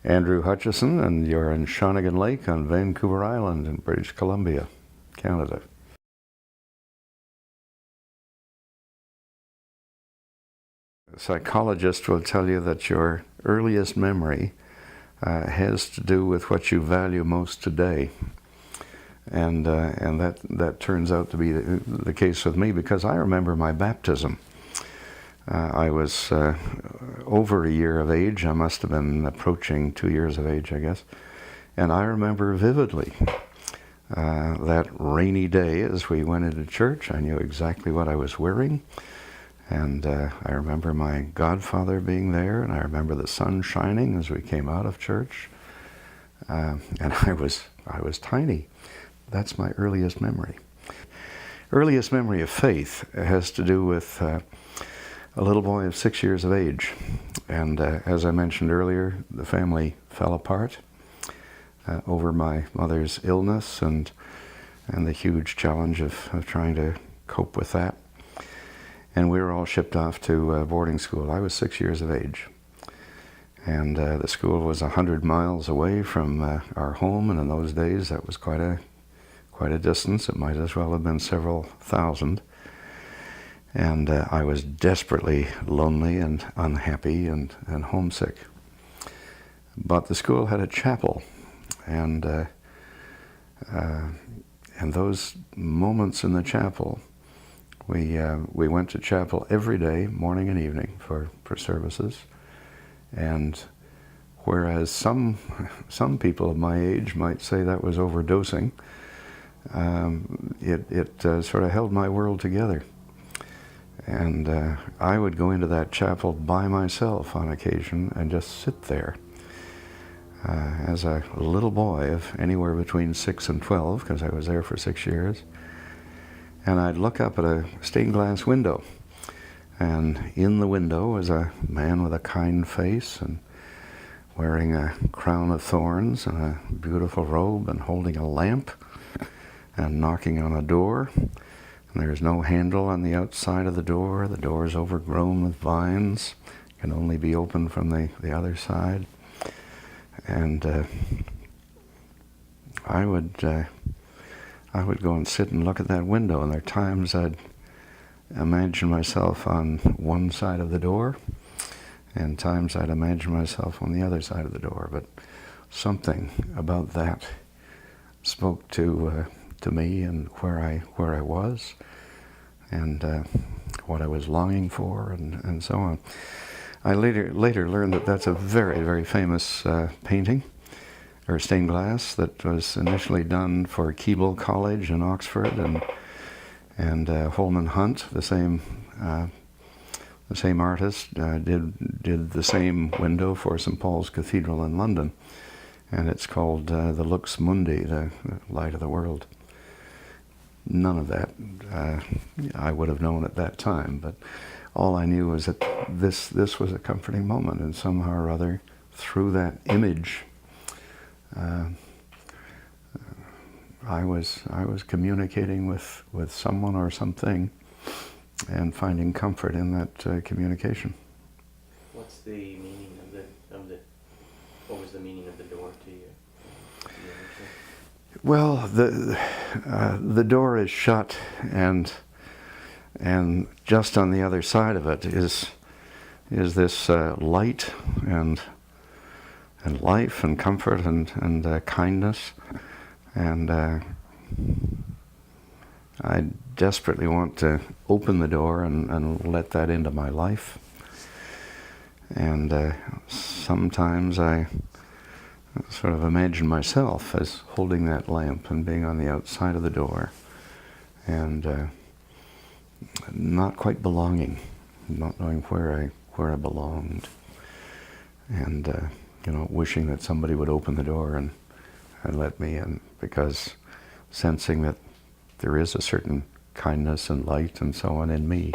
Andrew Hutchison, and you're in Shawnigan Lake on Vancouver Island in British Columbia, Canada. A psychologist will tell you that your earliest memory has to do with what you value most today. And that turns out to be the case with me, because I remember my baptism. I was over a year of age. I must have been approaching 2 years of age, I guess. And I remember vividly that rainy day as we went into church. I knew exactly what I was wearing. And I remember my godfather being there, and I remember the sun shining as we came out of church. And I was tiny. That's my earliest memory. Earliest memory of faith has to do with a little boy of 6 years of age. And as I mentioned earlier, the family fell apart over my mother's illness and the huge challenge of trying to cope with that. And we were all shipped off to boarding school. I was 6 years of age. And the school was 100 miles away from our home, and in those days that was quite a distance. It might as well have been several thousand. And I was desperately lonely and unhappy and homesick. But the school had a chapel, and those moments in the chapel, we went to chapel every day, morning and evening, for services. And whereas some people of my age might say that was overdosing, it sort of held my world together. And I would go into that chapel by myself on occasion and just sit there. As a little boy of anywhere between 6 and 12, because I was there for 6 years, and I'd look up at a stained glass window, and in the window was a man with a kind face and wearing a crown of thorns and a beautiful robe and holding a lamp and knocking on a door. There's no handle on the outside of the door. The door is overgrown with vines. It can only be opened from the other side. And I would go and sit and look at that window, and there are times I'd imagine myself on one side of the door, and times I'd imagine myself on the other side of the door. But something about that spoke to me and where I was, and what I was longing for, and so on. I later learned that that's a very, very famous painting, or stained glass, that was initially done for Keble College in Oxford, and Holman Hunt, the same artist, did the same window for St. Paul's Cathedral in London, and it's called the Lux Mundi, the light of the world. None of that I would have known at that time, but all I knew was that this was a comforting moment, and somehow or other, through that image, I was communicating with someone or something, and finding comfort in that communication. What's the meaning of the? What was the meaning of the door to you? Well, the door is shut, and just on the other side of it is this light and life and comfort and kindness, and I desperately want to open the door and let that into my life. And sometimes I sort of imagine myself as holding that lamp and being on the outside of the door, and not quite belonging, not knowing where I belonged, and wishing that somebody would open the door and let me in, because sensing that there is a certain kindness and light and so on in me.